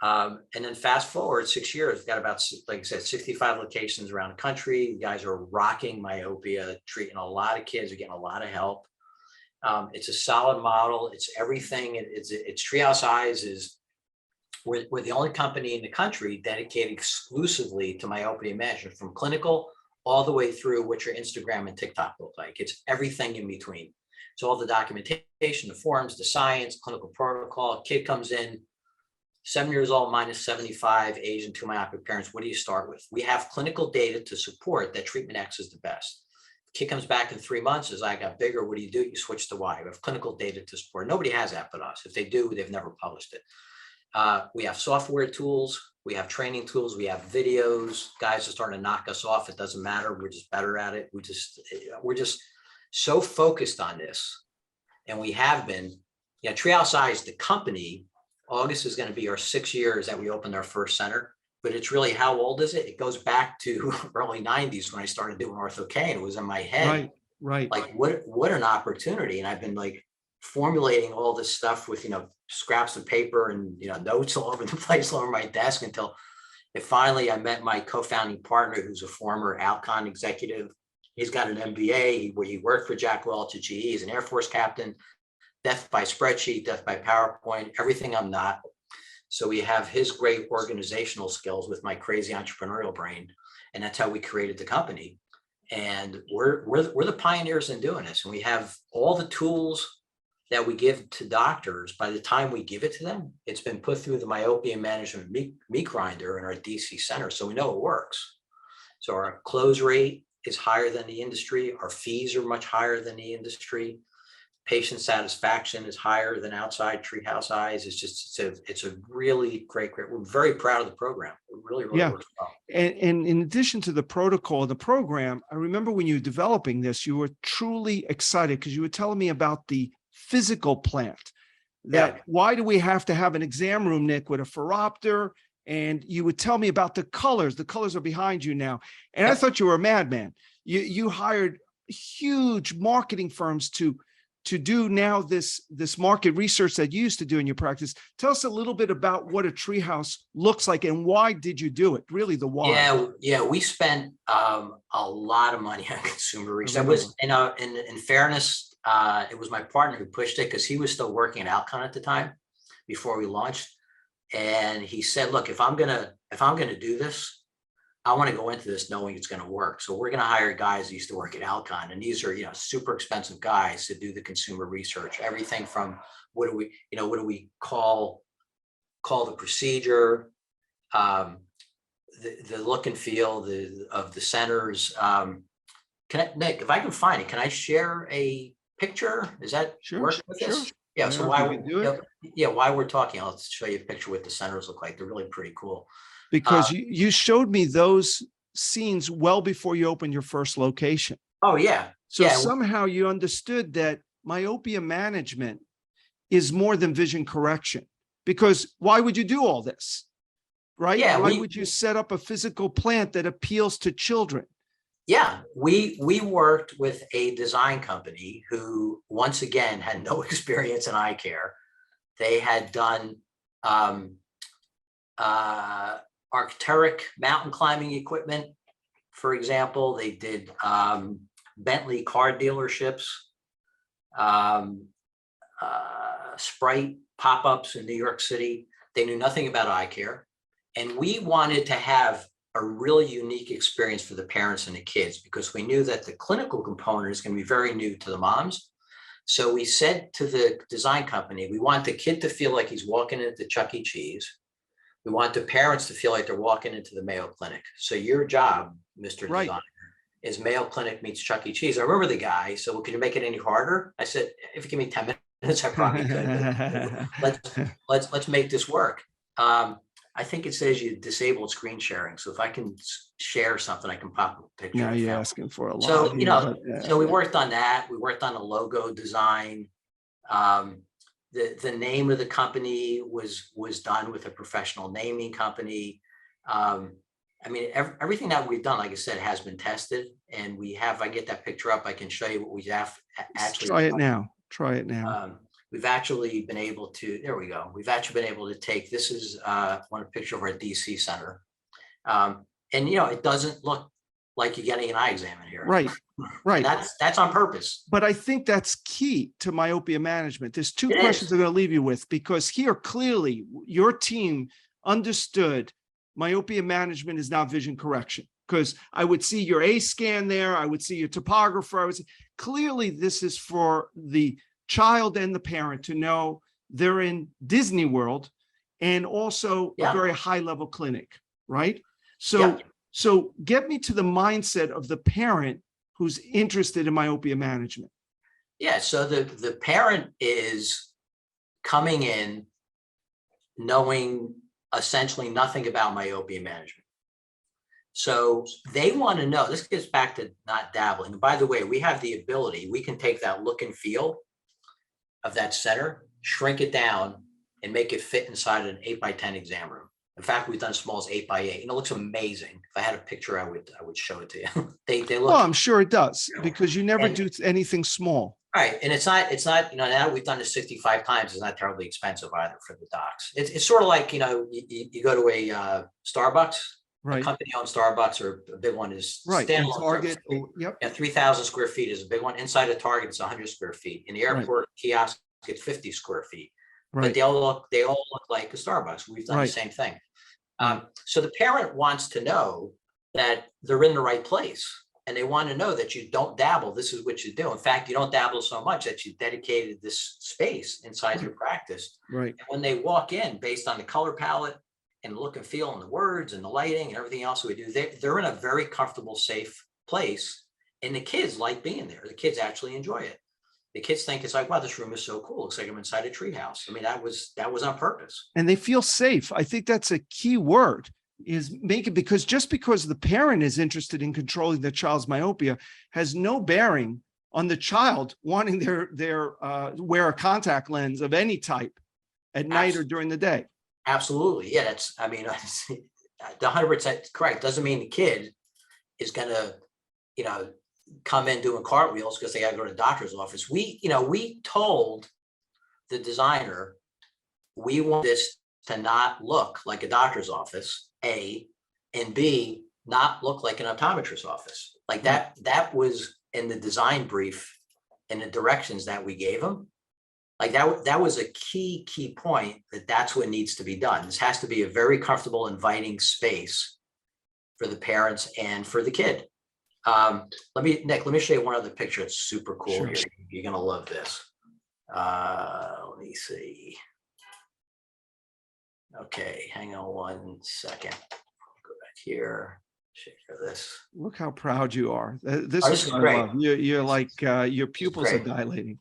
And then fast forward 6 years, we've got about, like I said, 65 locations around the country. You guys are rocking myopia, treating a lot of kids, are getting a lot of help. It's a solid model. It's everything. It's Treehouse Eyes we're the only company in the country dedicated exclusively to myopia management, from clinical all the way through what your Instagram and TikTok look like. It's everything in between. So all the documentation, the forms, the science, clinical protocol. Kid comes in, 7 years old, minus 75, Asian, 2 myopic parents. What do you start with? We have clinical data to support that treatment X is the best. Kid comes back in 3 months, as I got bigger, what do? You switch to Y. We have clinical data to support. Nobody has that but us. If they do, they've never published it. We have software tools, we have training tools, we have videos. Guys are starting to knock us off. It doesn't matter. We're just better at it. We're just so focused on this. And we have been, Treehouse Eyes, the company, August is going to be our 6 years that we opened our first center. But it's really, how old is it? It goes back to early 90s when I started doing ortho K, and it was in my head. Right. Like, what an opportunity. And I've been like formulating all this stuff with, scraps of paper and, notes all over the place, all over my desk, until finally I met my co-founding partner, who's a former Alcon executive. He's got an MBA where he worked for Jack Welch at GE. He's an Air Force captain, death by spreadsheet, death by PowerPoint, everything I'm not. So we have his great organizational skills with my crazy entrepreneurial brain. And that's how we created the company. And we're the pioneers in doing this. And we have all the tools that we give to doctors. By the time we give it to them, it's been put through the myopia management meat grinder in our DC center. So we know it works. So our close rate is higher than the industry. Our fees are much higher than the industry. Patient satisfaction is higher than outside Treehouse Eyes. It's a really great. We're very proud of the program. It really works well. And in addition to the protocol of the program, I remember when you were developing this, you were truly excited because you were telling me about the physical plant. Why do we have to have an exam room, Nick, with a phoropter? And you would tell me about the colors. The colors are behind you now. And I thought you were a madman. You hired huge marketing firms to do now this market research that you used to do in your practice. Tell us a little bit about what a treehouse looks like and why did you do it? Really, the why. Yeah. We spent a lot of money on consumer research. It was, in fairness, it was my partner who pushed it because he was still working at Alcon at the time before we launched. And he said, look, if I'm gonna do this, I want to go into this knowing it's going to work. So we're going to hire guys who used to work at Alcon, and these are, super expensive guys to do the consumer research. Everything from what do we call the procedure, the look and feel of the centers. Nick, if I can find it, can I share a picture? Is that work with this? Yeah. So while we're talking, I'll show you a picture what the centers look like. They're really pretty cool. Because you showed me those scenes well before you opened your first location. Oh, yeah. So somehow you understood that myopia management is more than vision correction. Because why would you do all this? Right? Yeah, why would you set up a physical plant that appeals to children? Yeah, we worked with a design company who, once again, had no experience in eye care. They had done Arc'teryx mountain climbing equipment, for example. They did Bentley car dealerships, Sprite pop-ups in New York City. They knew nothing about eye care. And we wanted to have a really unique experience for the parents and the kids because we knew that the clinical component is going to be very new to the moms. So we said to the design company, we want the kid to feel like he's walking into Chuck E. Cheese. We want the parents to feel like they're walking into the Mayo Clinic. So your job, Mr. Right. Designer, is Mayo Clinic meets Chuck E. Cheese. I remember the guy. So well, can you make it any harder? I said, if you give me 10 minutes, I probably could. But let's make this work. I think it says you disabled screen sharing. So if I can share something, I can pop a picture. Now you're asking for a lot. So, here, but, so we worked on that. We worked on the logo design. The name of the company was done with a professional naming company. I mean, everything that we've done, like I said, has been tested, and we have. I get that picture up. I can show you what we have actually. Try it now. Try it now. We've actually been able to. There we go. We've actually been able to take. This is one picture of our DC center, and it doesn't look like you're getting an eye exam in here. Right. Right. That's on purpose. But I think that's key to myopia management. There's two questions I'm going to leave you with, because here clearly your team understood myopia management is not vision correction, because I would see your A scan there. I would see your topographer. I would see clearly this is for the child and the parent to know they're in Disney World, and also a very high level clinic, right? So, so get me to the mindset of the parent who's interested in myopia management. Yeah, so the parent is coming in knowing essentially nothing about myopia management. So they want to know, this gets back to not dabbling. And by the way, we have the ability, we can take that look and feel of that center, shrink it down, and make it fit inside an 8x10 exam room. In fact, we've done as small as 8x8, and it looks amazing. If I had a picture, I would show it to you. They look. Well, I'm sure it does, because you never do anything small. Right, and it's not now we've done this 65 times. It's not terribly expensive either for the docs. It's sort of like you go to a Starbucks, right? A company-owned Starbucks, or a big one is standalone. Target. Yep. Yeah, 3,000 square feet is a big one. Inside a Target, it's 100 square feet. In the airport kiosk, it's 50 square feet. But they all look like a Starbucks. We've done the same thing. So the parent wants to know that they're in the right place, and they want to know that you don't dabble. This is what you do. In fact, you don't dabble so much that you dedicated this space inside your practice. Right. And when they walk in, based on the color palette and the look and feel and the words and the lighting and everything else we do, they're in a very comfortable, safe place. And the kids like being there. The kids actually enjoy it. The kids think it's like, wow, this room is so cool. Looks like I'm inside a treehouse. I mean, that was on purpose. And they feel safe. I think that's a key word, is make it, because just because the parent is interested in controlling the child's myopia has no bearing on the child wanting their wear a contact lens of any type at night or during the day. Absolutely. Yeah, the 100% correct. Doesn't mean the kid is going to, come in doing cartwheels because they got to go to the doctor's office. We told the designer we want this to not look like a doctor's office, A, and B, not look like an optometrist's office. Like that was in the design brief and the directions that we gave them. Like that was a key point, that's what needs to be done. This has to be a very comfortable, inviting space for the parents and for the kid. Nick, let me show you one other picture. It's super cool. Sure. Here. You're going to love this. Let me see. Okay, hang on 1 second. Go back here. Share this. Look how proud you are. This is great. You're like your pupils are dilating.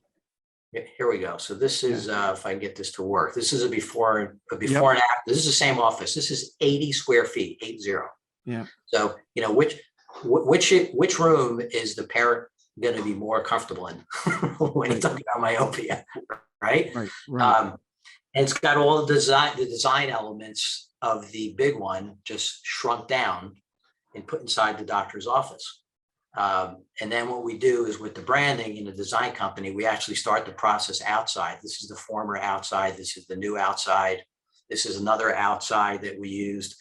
Here we go. So this is if I can get this to work. This is a before and after. This is the same office. This is 80 square feet, 80. Yeah. So which room is the parent going to be more comfortable in when you talk about myopia, right? Right. And it's got all the design elements of the big one just shrunk down and put inside the doctor's office. And then what we do is with the branding in the design company, we actually start the process outside. This is the former outside. This is the new outside. This is another outside that we used.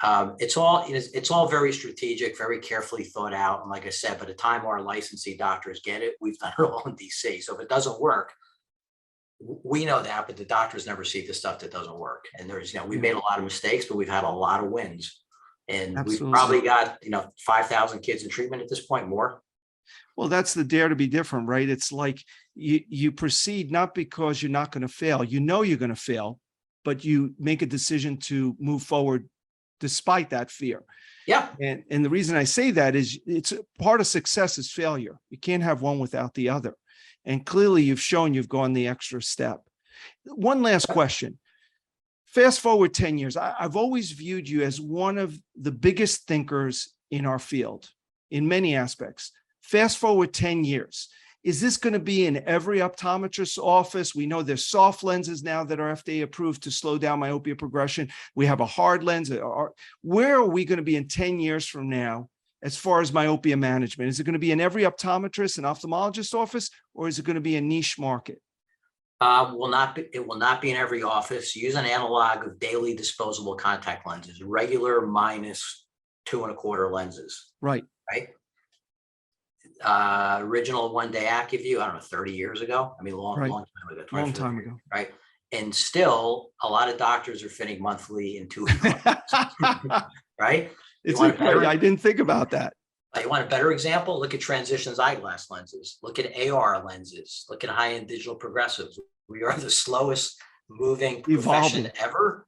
It's all very strategic, very carefully thought out. And like I said, by the time our licensee doctors get it, we've done it all in DC. So if it doesn't work, we know that, but the doctors never see the stuff that doesn't work. And there's, we've made a lot of mistakes, but we've had a lot of wins. And We've probably got, 5,000 kids in treatment at this point, more. Well, that's the dare to be different, right? It's like you proceed not because you're not going to fail. You know you're going to fail, but you make a decision to move forward despite that fear. Yeah. And the reason I say that is it's part of success is failure. You can't have one without the other. And clearly you've shown you've gone the extra step. One last question. Fast forward 10 years. I've always viewed you as one of the biggest thinkers in our field in many aspects. Fast forward 10 years. Is this going to be in every optometrist's office? We know there's soft lenses now that are FDA approved to slow down myopia progression. We have a hard lens. Where are we going to be in 10 years from now as far as myopia management? Is it going to be in every optometrist and ophthalmologist office, or is it going to be a niche market? It will not be in every office. Use an analog of daily disposable contact lenses, regular minus 2.25 lenses. Right. Right. Original 1-day AccuView, I don't know, 30 years ago. I mean, long time ago. Long time ago. Right. And still a lot of doctors are fitting monthly in 2 weeks. Right. I didn't think about that. You want a better example? Look at Transitions eyeglass lenses. Look at AR lenses. Look at high-end digital progressives. We are the slowest moving profession ever.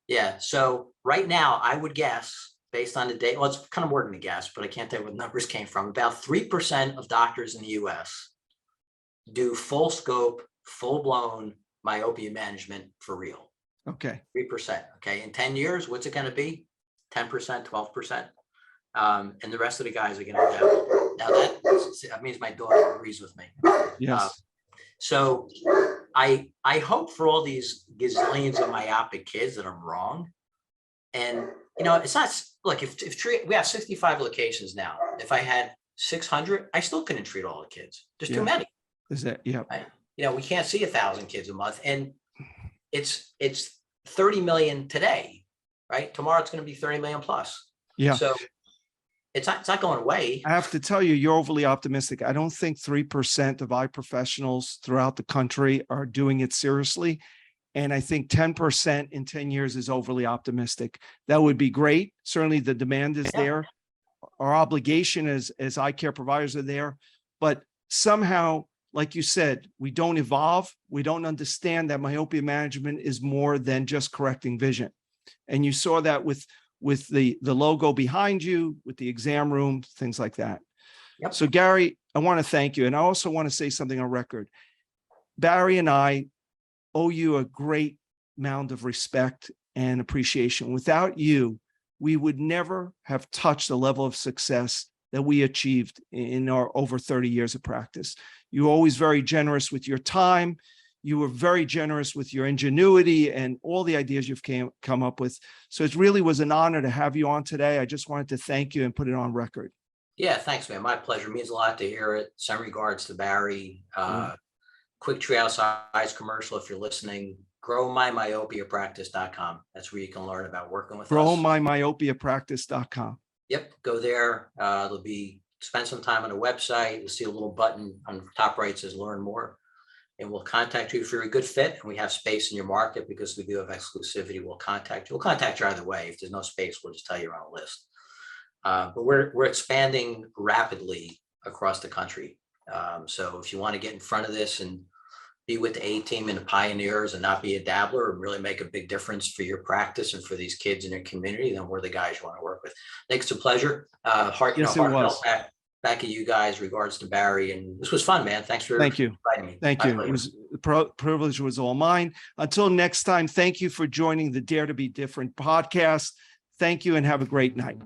Yeah. So right now, I would guess, based on the data, well, it's kind of more than a guess, but I can't tell you what numbers came from. About 3% of doctors in the US do full scope, full-blown myopia management for real. Okay. 3%. Okay. In 10 years, what's it going to be? 10%, 12%. And the rest of the guys are going to have. Now that means my daughter agrees with me. Yes. So I hope for all these gazillions of myopic kids that I'm wrong. And it's not, look, if we have 65 locations now, if I had 600, I still couldn't treat all the kids. There's too many. Is that, yeah. We can't see 1,000 kids a month, and it's 30 million today, right? Tomorrow it's going to be 30 million plus. Yeah. So it's not going away. I have to tell you, you're overly optimistic. I don't think 3% of eye professionals throughout the country are doing it seriously. And I think 10% in 10 years is overly optimistic. That would be great. Certainly the demand is there. Our obligation as eye care providers are there. But somehow, like you said, we don't evolve. We don't understand that myopia management is more than just correcting vision. And you saw that with the logo behind you, with the exam room, things like that. Yep. So Gary, I want to thank you. And I also want to say something on record. Barry and I owe you a great amount of respect and appreciation. Without you, we would never have touched the level of success that we achieved in our over 30 years of practice. You were always very generous with your time. You were very generous with your ingenuity and all the ideas you've come up with. So it really was an honor to have you on today. I just wanted to thank you and put it on record. Yeah, thanks, man. My pleasure. It means a lot to hear it. Some regards to Barry. Quick Treehouse Eyes commercial if you're listening. GrowMyMyopiaPractice.com. That's where you can learn about working with us. GrowMyMyopiaPractice.com. Yep, go there. Spend some time on the website. You'll see a little button on the top right that says Learn More. And we'll contact you if you're a good fit and we have space in your market because we do have exclusivity. We'll contact you. We'll contact you either way. If there's no space, we'll just tell you you're on a list. But we're expanding rapidly across the country. So if you want to get in front of this and be with the A-team and the pioneers and not be a dabbler and really make a big difference for your practice and for these kids in your community, then we're the guys you want to work with. I think it's a pleasure. Heartfelt back at you guys, regards to Barry. And this was fun, man. Thanks for inviting me. Thank you. It was the privilege was all mine. Until next time, thank you for joining the Dare to Be Different podcast. Thank you and have a great night.